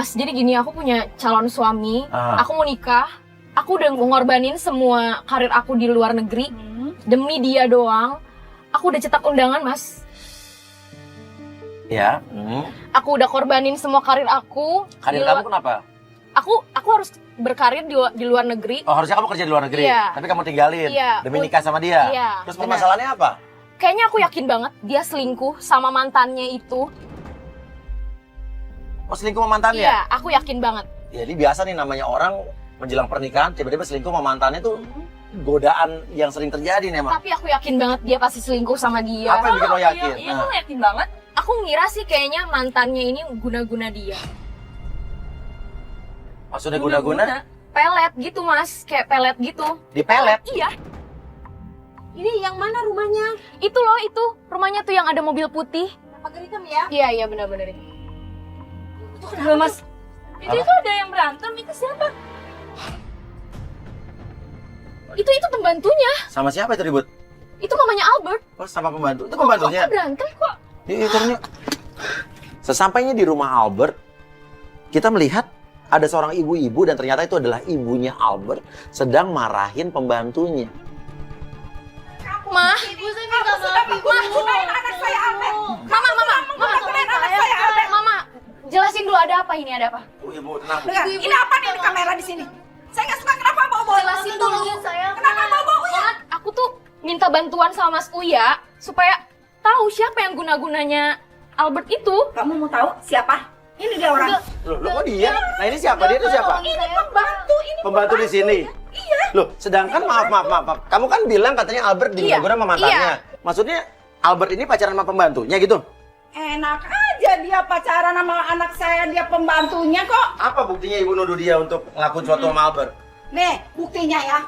Mas, jadi gini, aku punya calon suami, aku mau nikah, aku udah ngorbanin semua karir aku di luar negeri, demi dia doang, aku udah cetak undangan, Mas. Ya. Aku udah korbanin semua karir aku. Karir kamu kenapa? Aku harus berkarir di luar negeri. Oh, harusnya kamu kerja di luar negeri, Iya. tapi kamu tinggalin demi nikah sama dia. Iya, Terus permasalahannya apa? Kayaknya aku yakin banget dia selingkuh sama mantannya itu. Oh, selingkuh sama mantannya? Iya, aku yakin banget. Jadi biasa nih namanya orang menjelang pernikahan tiba-tiba selingkuh sama mantannya tuh godaan yang sering terjadi nih, Mak. Tapi aku yakin banget dia pasti selingkuh sama dia. Apa yang bikin lo yakin? Iya, aku yakin banget. Aku ngira sih kayaknya mantannya ini guna-guna dia. Maksudnya guna-guna? Pelet gitu, Mas. Kayak pelet gitu. Dipelet? Iya. Ini yang mana rumahnya? Itu loh, itu. Rumahnya tuh yang ada mobil putih. Pagar hitam ya? Iya, benar-benar. Loh, Mas. Itu ada yang berantem. Itu siapa? Itu pembantunya. Sama siapa itu ribut? Itu mamanya Albert. Oh, sama pembantu. Itu pembantunya? Kok berantem kok? Sesampainya di rumah Albert, kita melihat ada seorang ibu-ibu dan ternyata itu adalah ibunya Albert sedang marahin pembantunya. Ma, Ibu saya minta maaf, Ibu. Gunain anak saya Albert. Mama, jelasin dulu ada apa ini, ada apa? Oh, ibu, tenang. Dengar, ini apa nih di kamera di sini? Saya nggak suka kenapa bawa-bawa. Jelasin dulu. Kenapa bawa-bawa ya? Aku tuh minta bantuan sama Mas Uya supaya tahu siapa yang guna-gunanya Albert itu. Kamu mau tahu siapa? Ini dia orang. Loh, kok dia? Nah, ini siapa? Dia itu siapa? Ini pembantu, Pembantu di sini? Iya. Loh, sedangkan maaf. Kamu kan bilang katanya Albert diguna-guna sama mantannya. Maksudnya Albert ini pacaran sama pembantunya gitu? Enak aja dia pacaran sama anak saya, dia pembantunya kok. Apa buktinya ibu nuduh dia untuk ngelakuin sesuatu sama Albert? Nih, buktinya ya.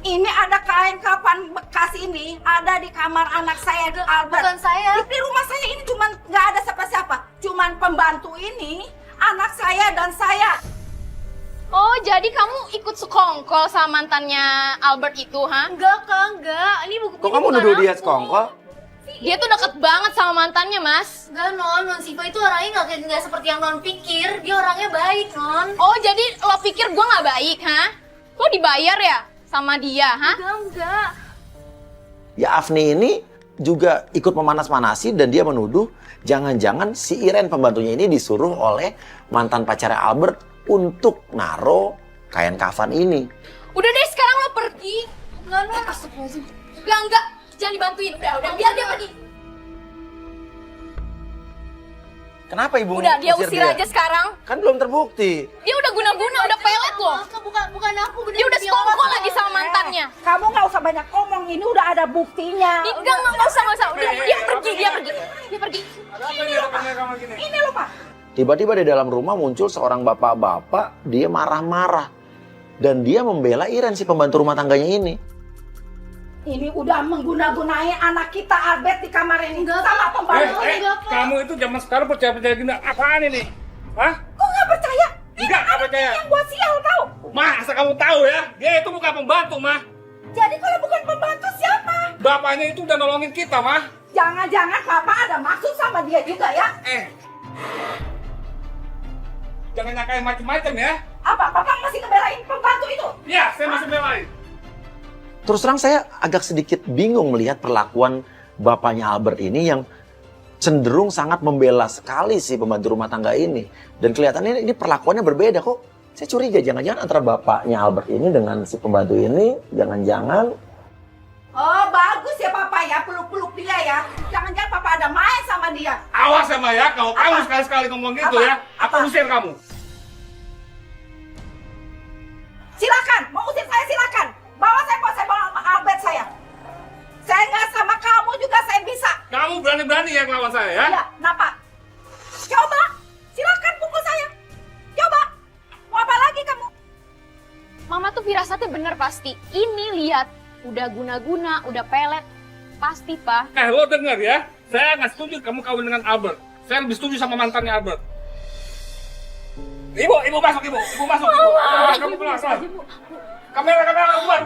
Ini ada kain kapan bekas ini ada di kamar anak saya Albert. Bukan saya. Di rumah saya ini cuman nggak ada siapa-siapa. Cuman pembantu ini, anak saya dan saya. Oh, jadi kamu ikut sekongkol sama mantannya Albert itu, ha? Enggak, Kak, enggak. Ini buku. Kok kamu nuduh dia sekongkol? Dia tuh deket banget sama mantannya, Mas. Enggak, Non Siva itu orangnya nggak seperti yang Non pikir. Dia orangnya baik, Non. Oh, jadi lo pikir gue nggak baik, ha? Lo dibayar ya sama dia, ha? Enggak. Ya Afni ini juga ikut memanas-manasi dan dia menuduh jangan-jangan si Iren pembantunya ini disuruh oleh mantan pacarnya Albert untuk naro kain kafan ini. Udah deh, sekarang lo pergi. Enggak, Non. Astagfirullahaladzim. Enggak. Jangan dibantuin. Udah, biar dia pergi. Kenapa ibu Udah, dia usir aja sekarang. Kan belum terbukti. Dia udah guna-guna, udah pelet loh. Bukan aku. Dia udah sekongkol lagi sama mantannya. Kamu nggak usah banyak ngomong, ini udah ada buktinya. Enggak usah. Udah, dia pergi. Ini loh Pak. Tiba-tiba di dalam rumah muncul seorang bapak-bapak, dia marah-marah. Dan dia membela Iren si pembantu rumah tangganya ini. Ini udah mengguna-gunai anak kita Albert di kamar ini sama pembantu. Kamu itu zaman sekarang percaya gini apaan ini? Hah? Kok nggak percaya? Enggak, nggak percaya. Yang buat sial tahu. Ma, asal kamu tahu ya, dia itu bukan pembantu, Ma. Jadi kalau bukan pembantu siapa? Bapaknya itu udah nolongin kita, Ma. Jangan-jangan Bapak ada maksud sama dia juga ya? Jangan nyakain macem-macem ya. Apa Bapak masih ngebelain pembantu itu? Iya, saya masih belain. Terus terang saya agak sedikit bingung melihat perlakuan bapaknya Albert ini yang cenderung sangat membela sekali si pembantu rumah tangga ini. Dan kelihatannya ini perlakuannya berbeda kok. Saya curiga jangan-jangan antara bapaknya Albert ini dengan si pembantu ini, jangan-jangan... Oh bagus ya Papa ya, peluk-peluk dia ya. Jangan-jangan Papa ada main sama dia. Awas sama ya, kalau kamu sekali-sekali ngomong gitu Apa? ya, aku Apa? usir kamu. Silakan, mau usir saya silakan. Bawa saya bawa Albert saya. Saya nggak sama kamu juga saya bisa. Kamu berani-berani ya ngelawan saya ya? Ya, kenapa? Coba, silakan pukul saya. Coba, mau apa lagi kamu? Mama tuh firasatnya bener pasti. Ini lihat, udah guna-guna, udah pelet. Pasti, Pak. Lo denger ya, saya nggak setuju kamu kawin dengan Albert. Saya lebih setuju sama mantannya Albert. Ibu masuk, ibu masuk. Kamu keluar. Kamera, bubar.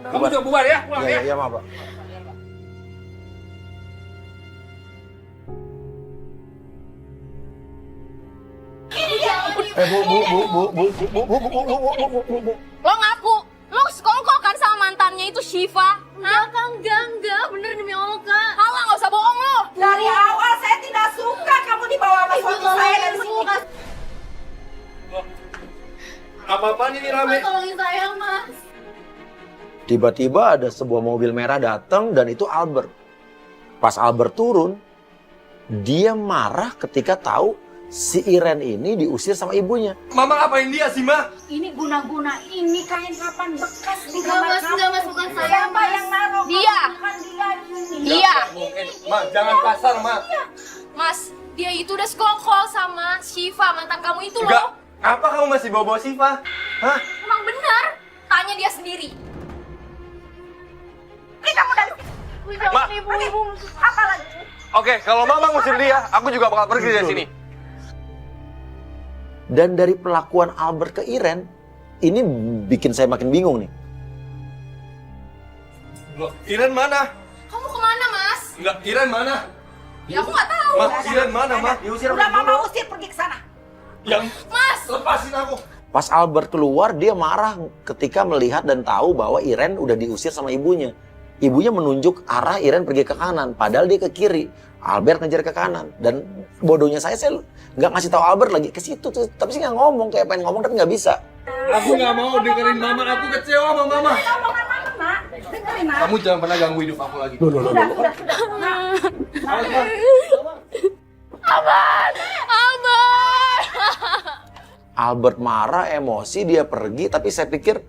Kamu juga bubar ya, pulang ya. Iya, maaf, Pak. Bu. Lo ngaku, lo sekongkol kan sama mantannya itu Syifa? Enggak, Kak, enggak, bener demi Allah, Kak. Halah, nggak usah bohong lo. Dari awal saya tidak suka kamu dibawa sama Ibu, suami saya dari tolongin sini. Mas. Apa-apaan ini rame? Mas, tolongin saya, Mas. Tiba-tiba ada sebuah mobil merah datang dan itu Albert. Pas Albert turun, dia marah ketika tahu si Iren ini diusir sama ibunya. Mama ngapain dia sih, Ma? Ini guna-guna ini kain kapan bekas di Enggak, kamar Mas, kamu. enggak, Mas, bukan saya, Siapa Mas. yang naruh? Dia. Bukan dia ini. Dia, Ma, jangan kasar, Ma. Mas, dia itu udah sekongkol sama Syifa, mantan kamu itu Enggak. loh. Apa kamu masih bawa-bawa Syifa? Hah? Emang benar, tanya dia sendiri. Ini kamu dari Ma. Ibu. apa lagi? Oke, kalau Mama ngusir dia, aku juga bakal pergi dari sini. Dan dari perlakuan Albert ke Iren, ini bikin saya makin bingung nih. Loh, Iren mana? Kamu kemana, Mas? Enggak, Iren mana? Ya aku nggak tahu. Ma, Iren mana, Ma? Diusir Udah mama usir pergi ke sana. Yang Mas, lepasin aku. Pas Albert keluar, dia marah ketika melihat dan tahu bahwa Iren udah diusir sama ibunya. Ibunya menunjuk arah Iren pergi ke kanan, padahal dia ke kiri. Albert ngejar ke kanan. Dan bodohnya saya nggak ngasih tahu Albert lagi ke situ tuh. Tapi sih nggak ngomong, kayak pengen ngomong tapi nggak bisa. Aku nggak mau dengerin Mama, aku kecewa sama Mama. Omongan mama, nak. Dengerin, nak. Kamu jangan pernah ganggu hidup aku lagi. Sudah. Nah, Albert. Albert marah, emosi, dia pergi. Tapi saya pikir,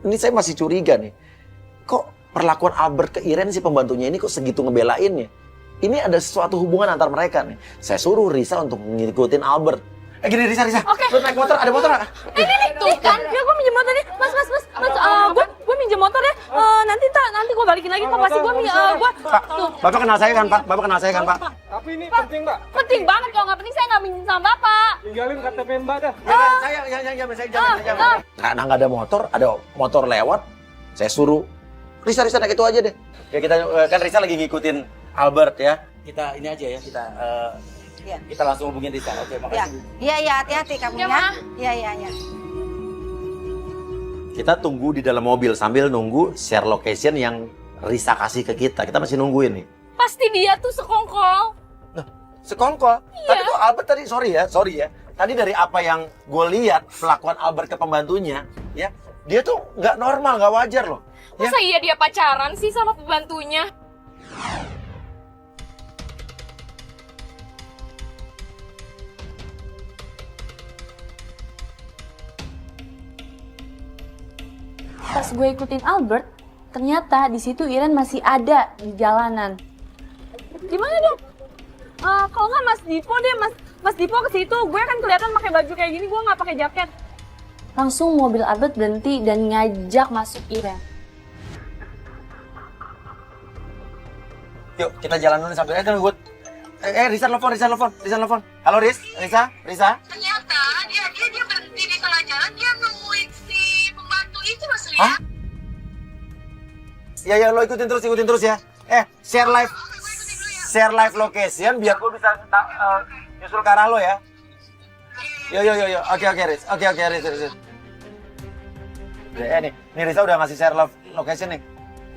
ini saya masih curiga nih. Kok perlakuan Albert ke Iren si pembantunya ini kok segitu ngebelainnya? Ini ada sesuatu hubungan antar mereka nih. Saya suruh Risa untuk ngikutin Albert. Gini Risa. Oke. Lu naik motor, ada motor nggak? Tuh kan, Ya gue minjem motor nih, mas, gue minjem motor ya. Nanti gue balikin lagi kok pasti gue Pak, Bapak kenal saya kan Pak? Bapak kenal saya kan Pak? Tapi ini penting, Mbak. penting banget kalau nggak penting saya nggak minjem sama bapak. Tinggalin KTP Mbak dah. Saya jamin. Karena nggak ada motor lewat, saya suruh Risa naik itu aja deh. Ya kita kan Risa lagi ngikutin Albert ya. Kita ini aja ya, Iya. kita langsung hubungin Risa. Oke, makasih. Iya, hati-hati kamu Ya, ya. Ma. Iya. Kita tunggu di dalam mobil sambil nunggu share location yang Risa kasih ke kita. Kita masih nungguin nih. pasti dia tuh sekongkol. Sekongkol. Tadi tuh Albert tadi sorry ya. Tadi dari apa yang gue lihat pelakuan Albert ke pembantunya, ya dia tuh nggak normal, nggak wajar loh. Ya. Masa iya dia pacaran sih sama pembantunya? Pas gue ikutin Albert, ternyata di situ Iren masih ada di jalanan. Gimana dong? Kalau nggak Mas Dipo deh, Mas Dipo ke situ. Gue kan kelihatan pakai baju kayak gini, gue nggak pakai jaket. Langsung mobil Albert berhenti dan ngajak masuk Iren. Yuk kita jalan dulu sampai tunggu. Risa telepon. Halo Risa. Ternyata dia berhenti di tengah jalan, dia nemuin si pembantu itu, Mas Ria. Hah? Ya lo ikutin terus ya. Share live location biar gue bisa nyusul ke arah lo ya. Yo. Oke Riz. Riz. Nih Risa udah ngasih share live location nih.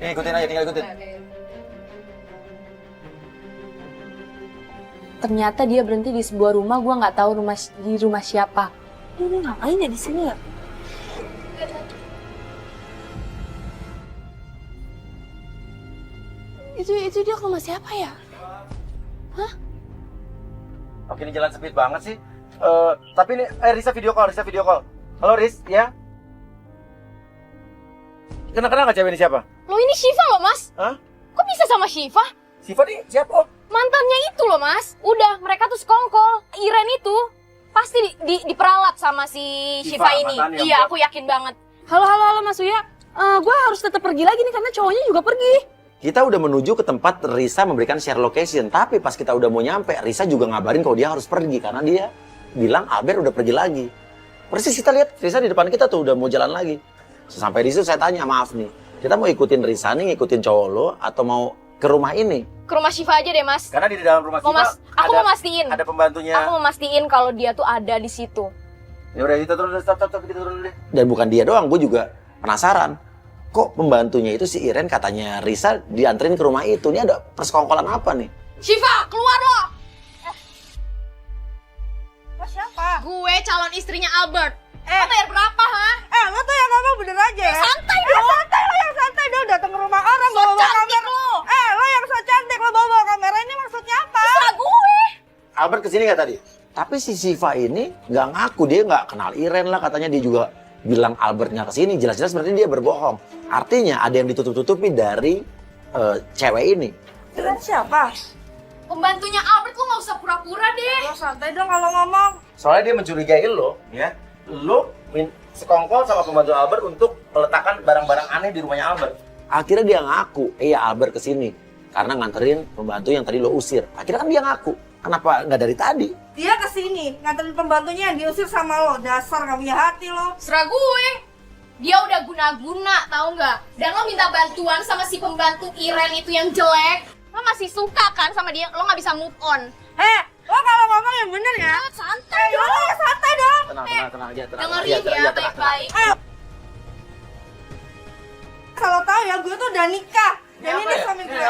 Nih ikutin aja, tinggal ikutin. Ternyata dia berhenti di sebuah rumah, gue nggak tahu di rumah siapa. Ini ngapain ya di sini ya? Itu dia ke rumah siapa ya? Oke, ini jalan sempit banget sih. Tapi ini Risa video call. Halo Riz, ya? Kenal nggak cewek ini siapa? Lo ini Syifa loh, Mas. Hah? Kok bisa sama Syifa? Siva nih siapa? Oh, Mantannya itu loh, Mas. Udah, mereka tuh sekongkol. Iren itu pasti diperalat sama si Syifa, Syifa ini. mantannya, Iya, Bro. aku yakin banget. Halo Mas Uya. Gue harus tetap pergi lagi nih karena cowoknya juga pergi. kita udah menuju ke tempat Risa memberikan share location. Tapi pas kita udah mau nyampe, Risa juga ngabarin kalau dia harus pergi karena dia bilang Albert udah pergi lagi. Persis kita lihat Risa di depan kita tuh udah mau jalan lagi. Sampai di situ saya tanya, maaf nih, kita mau ikutin Risa nih, ngikutin cowok lo atau mau ke rumah ini? Ke rumah Syifa aja deh, Mas. Karena di dalam rumah Aku mau mastiin. ada pembantunya. Aku mau mastiin kalau dia tuh ada di situ. Ya udah kita turun, stop, kita turun deh. Dan bukan dia doang, gue juga penasaran. Kok pembantunya itu si Iren katanya Risa dianterin ke rumah itu? Ini ada persekongkolan apa nih? Syifa, keluar lo! Lo siapa? Gue calon istrinya Albert. Lo bayar berapa, ha? Lo tuh yang ngomong bener aja ya? Santai dong! Santai, lo yang santai dong. Datang ke rumah orang, So bawa cantik kamera. lo! Lo yang so cantik, lo bawa kamera. Ini maksudnya apa? Terserah gue! Albert kesini nggak tadi? Tapi si Syifa ini nggak ngaku, dia nggak kenal Iren lah, katanya dia juga bilang Albert nggak kesini. Jelas-jelas berarti dia berbohong. Artinya ada yang ditutup-tutupi dari cewek ini. Iren siapa? Pembantunya Albert, lo nggak usah pura-pura deh. Lo santai dong kalau ngomong. Soalnya dia mencurigai lo, ya. Lo sekongkol sama pembantu Albert untuk meletakkan barang-barang aneh di rumahnya Albert. Akhirnya dia ngaku, iya Albert kesini karena nganterin pembantu yang tadi lo usir. Akhirnya kan dia ngaku. Kenapa nggak dari tadi? Dia kesini nganterin pembantunya yang diusir sama lo. Dasar gak punya hati lo. Serah gue. Dia udah guna-guna, tahu nggak? Dan lo minta bantuan sama si pembantu Iren itu yang jelek. Lo masih suka kan sama dia? Lo nggak bisa move on. Lo kalau ngomong yang bener ya. Santai Lo dong. yang santai dong. Tenang aja, Dengerin ya baik-baik. Kalau tahu ya gue tuh udah nikah. Dan ini suami gue.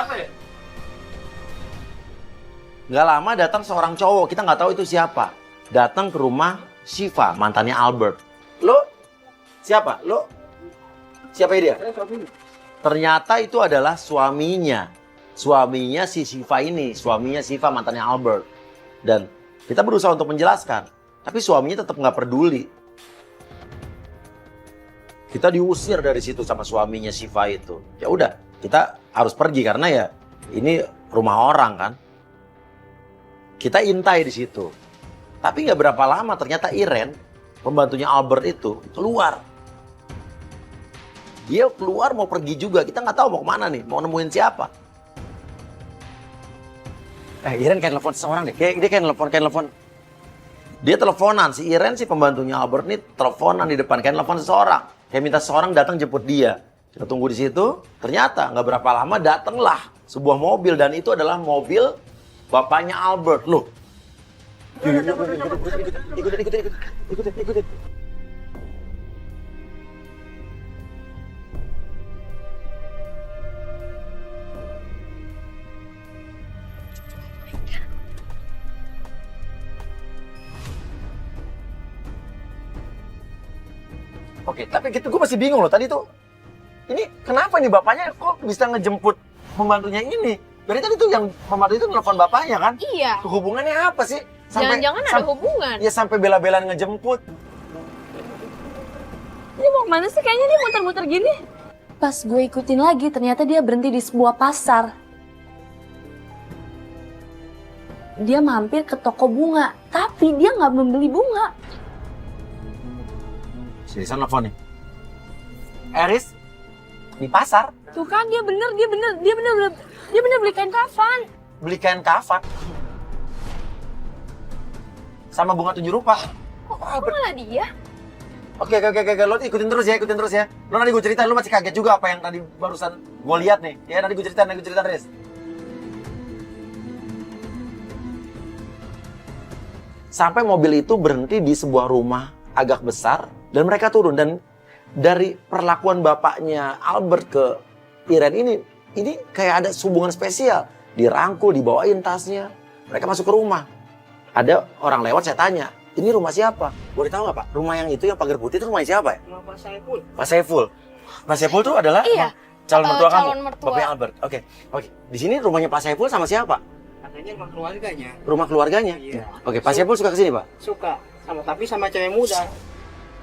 Nggak lama datang seorang cowok, kita nggak tahu itu siapa. Datang ke rumah Syifa, mantannya Albert. Lo siapa? Lo siapa dia? Ternyata itu adalah suaminya. Suaminya si Syifa ini, suaminya Syifa mantannya Albert. Dan kita berusaha untuk menjelaskan, tapi suaminya tetap nggak peduli. Kita diusir dari situ sama suaminya Syifa itu. Ya udah, kita harus pergi karena ya ini rumah orang kan. Kita intai di situ. Tapi nggak berapa lama ternyata Iren, pembantunya Albert itu keluar. Dia keluar mau pergi juga. Kita nggak tahu mau kemana nih, mau nemuin siapa. Iren kayak telepon seseorang deh. Dia kayak telepon. Dia teleponan, si Iren si pembantunya Albert nih teleponan di depan, kayak telepon seseorang. Kayak minta seseorang datang jemput dia. Kita tunggu di situ. Ternyata nggak berapa lama datanglah sebuah mobil dan itu adalah mobil bapaknya Albert. Loh. Ikutin. Oke, tapi gitu gue masih bingung loh. Tadi tuh, ini kenapa nih bapaknya kok bisa ngejemput pembantunya ini? Berarti tadi tuh yang pembantu itu nelfon bapaknya kan? Iya. Hubungannya apa sih? Jangan-jangan ada hubungan. Ya sampai bela-belaan ngejemput. Dia mau kemana sih? Kayaknya dia muter-muter gini. Pas gue ikutin lagi, ternyata dia berhenti di sebuah pasar. Dia mampir ke toko bunga, tapi dia nggak membeli bunga. Seriusan nelfon nih? Eris? Di pasar? Tuh kan dia bener beli kain kafan. Beli kain kafan? Sama bunga 7 rupa? Kok malah dia? Oke, lo ikutin terus ya. Lo nanti gue ceritain, lo masih kaget juga apa yang tadi barusan gue lihat nih. Ya nanti gue ceritain, Riz. Sampai mobil itu berhenti di sebuah rumah agak besar dan mereka turun. Dan dari perlakuan bapaknya Albert ke Iren ini kayak ada hubungan spesial. Dirangkul, dibawain tasnya. Mereka masuk ke rumah. Ada orang lewat, saya tanya, ini rumah siapa? Boleh tahu nggak Pak? Rumah yang itu yang pagar putih itu rumahnya siapa ya? Rumah Pak Saiful. Pak Saiful. Pak Saiful itu adalah Iya. calon mertua kamu? Calon mertua. Bapaknya Albert. Oke. Di sini rumahnya Pak Saiful sama siapa? Katanya rumah keluarganya. Rumah keluarganya? Iya. Oke, Pak Saiful suka kesini Pak? Suka. Tapi sama cewek muda.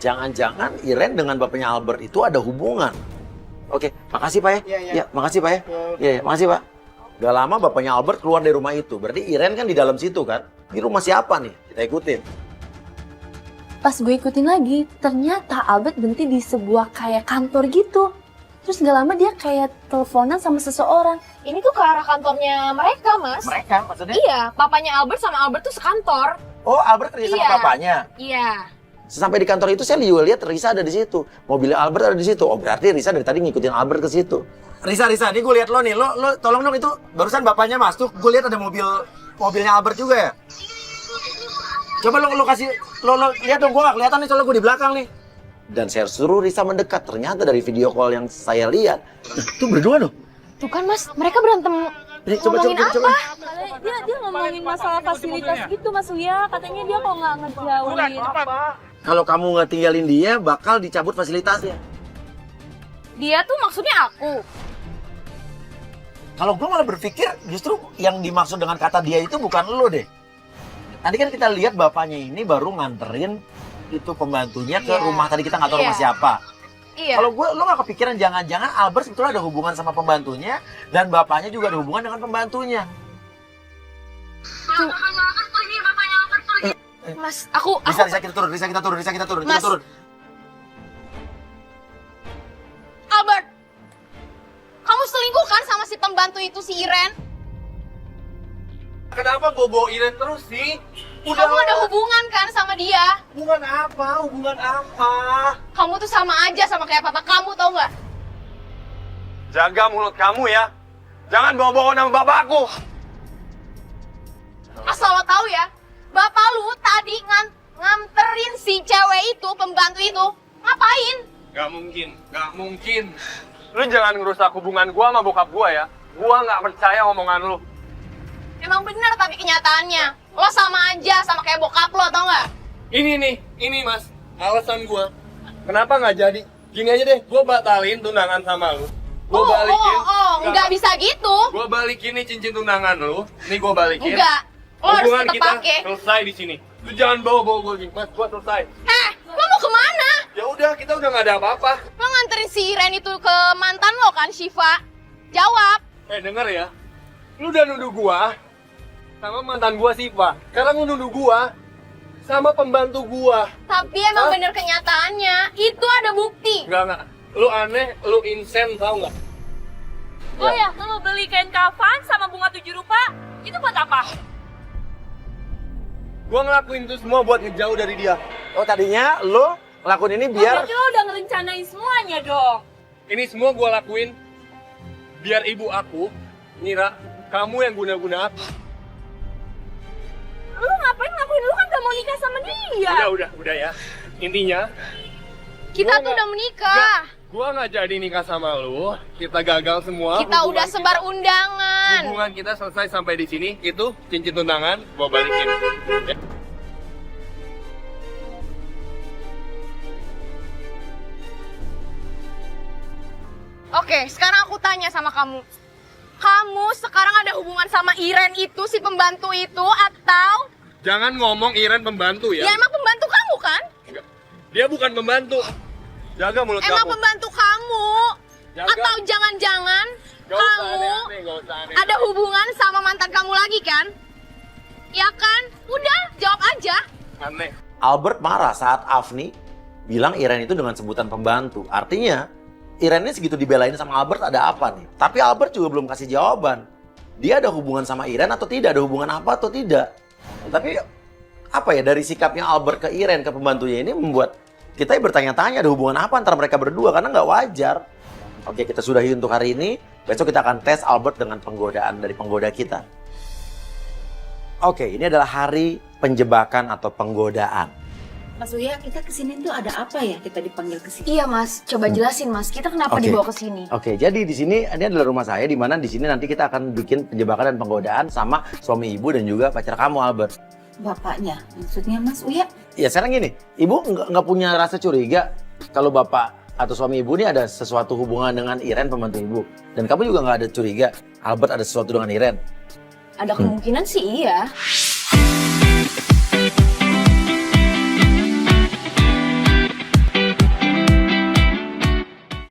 Jangan-jangan Iren dengan bapaknya Albert itu ada hubungan. Oke, makasih Pak ya. Iya. Makasih Pak ya. Iya, makasih Pak. Gak lama bapaknya Albert keluar dari rumah itu. Berarti Iren kan di dalam situ kan? Di rumah siapa nih? Kita ikutin. Pas gue ikutin lagi, ternyata Albert berhenti di sebuah kayak kantor gitu. Terus gak lama dia kayak teleponan sama seseorang. Ini tuh ke arah kantornya mereka, Mas. Mereka maksudnya? Iya, papanya Albert sama Albert tuh sekantor. Oh, Albert kerja sama Iya. bapaknya? Iya. Sampai di kantor itu saya juga lihat Risa ada di situ. Mobilnya Albert ada di situ. Oh, berarti Risa dari tadi ngikutin Albert ke situ. Risa, ini gue lihat lo nih. Lo tolong dong itu barusan bapaknya masuk. Gue lihat ada mobilnya Albert juga ya? Coba lo kasih, lo lihat dong, gue gak kelihatan nih soalnya gue di belakang nih. Dan saya suruh Risa mendekat, ternyata dari video call yang saya lihat, itu berdua loh. Tuh kan mas, mereka berantem ngomongin apa? Dia ngomongin masalah fasilitas gitu Mas Uya. Katanya dia kok nggak ngejauhin. Kalau kamu nggak tinggalin dia, bakal dicabut fasilitasnya. Dia tuh maksudnya aku. Kalau gue malah berpikir justru yang dimaksud dengan kata dia itu bukan lo deh. Tadi kan kita lihat bapaknya ini baru nganterin itu pembantunya ke rumah, tadi kita nggak tahu rumah siapa. Iya. Kalau lo nggak kepikiran jangan-jangan Albert sebetulnya ada hubungan sama pembantunya dan bapaknya juga ada hubungan dengan pembantunya. Bapaknya Albert pergi, bapaknya Albert pergi. Mas, aku Risa kita turun. Mas. Albert, kamu selingkuh kan sama si pembantu itu, si Iren? Kenapa gue bawa Iren terus sih? Kamu ada hubungan kan sama dia? Hubungan apa? Hubungan apa? Kamu tuh sama aja sama kayak papa kamu, tau nggak? Jaga mulut kamu ya. Jangan bawa-bawa nama bapakku. Asal lo tahu ya, bapak lu tadi nganterin si cewek itu, pembantu itu, ngapain? Gak mungkin. Lu jangan ngerusak hubungan gua sama bokap gua ya. Gua nggak percaya omongan lu. Emang bener tapi kenyataannya, lo sama aja sama kayak bokap lo, tau nggak? Ini mas, alasan gua. Kenapa nggak jadi? Gini aja deh, gua batalin tunangan sama lu. Gua balikin. Nggak bisa gitu. Gua balikin nih cincin tunangan lu. Nih gua balikin. Enggak, lo harus Hubungan tetap kita pakai. selesai di sini. Lu jangan bawa-bawa gua gini, mas. Gua selesai. Lo mau kemana? Ya udah, kita udah nggak ada apa-apa. Lo nganterin si Iren itu ke mantan lo kan, Syifa? Jawab. Denger ya. Lu udah nuduh gua sama mantan gua Syifa. Sekarang lu nuduh gua sama pembantu gua. Tapi emang bener kenyataannya, itu ada bukti. Enggak. Lu aneh, lu insen, tau nggak? Oh ya, lo beli kain kafan sama bunga 7 rupa, itu buat apa? Gua ngelakuin itu semua buat ngejauh dari dia. Oh tadinya lo lakuin ini biar Berarti lo udah ngerencanain semuanya dong. Ini semua gua lakuin biar ibu aku ngira kamu yang guna-guna aku. Lu ngapain ngakuin? Lu kan gak mau nikah sama dia. Udah ya. Intinya, Kita Gua tuh nggak- udah menikah. gua nggak jadi nikah sama lu. Kita gagal semua. Kita Hubungan udah sebar undangan. Hubungan kita selesai sampai di sini. Itu cincin tunangan gua balikin. Ya. Oke, sekarang aku tanya sama kamu. Kamu sekarang ada hubungan sama Iren itu, si pembantu itu, atau... Jangan ngomong Iren pembantu ya. Ya emang pembantu kamu kan? Enggak. Dia bukan pembantu. Jaga mulut Emang kamu. pembantu kamu? Jaga. Atau jangan-jangan Gak usah kamu aneh-aneh, gak usah aneh. ada hubungan sama mantan kamu lagi kan? Ya kan? Udah, jawab aja. Aneh. Albert marah saat Afni bilang Iren itu dengan sebutan pembantu. Artinya Iren ini segitu dibelain sama Albert, ada apa nih? Tapi Albert juga belum kasih jawaban. Dia ada hubungan sama Iren atau tidak? Ada hubungan apa atau tidak? Tapi apa ya, dari sikapnya Albert ke Iren, ke pembantunya ini membuat kita bertanya-tanya ada hubungan apa antara mereka berdua, karena nggak wajar. Oke, kita sudahi untuk hari ini. Besok kita akan tes Albert dengan penggodaan dari penggoda kita. Oke, ini adalah hari penjebakan atau penggodaan. Mas Uya, kita kesini tuh ada apa ya kita dipanggil kesini? Iya mas, coba jelasin mas, kita kenapa Oke. dibawa ke sini? Oke, jadi di sini ini adalah rumah saya, di mana di sini nanti kita akan bikin penjebakan dan penggodaan sama suami ibu dan juga pacar kamu, Albert. Bapaknya, maksudnya Mas Uya? Ya sekarang gini, ibu nggak punya rasa curiga kalau bapak atau suami ibu ini ada sesuatu hubungan dengan Iren, pembantu ibu, dan kamu juga nggak ada curiga Albert ada sesuatu dengan Iren. Ada kemungkinan sih iya.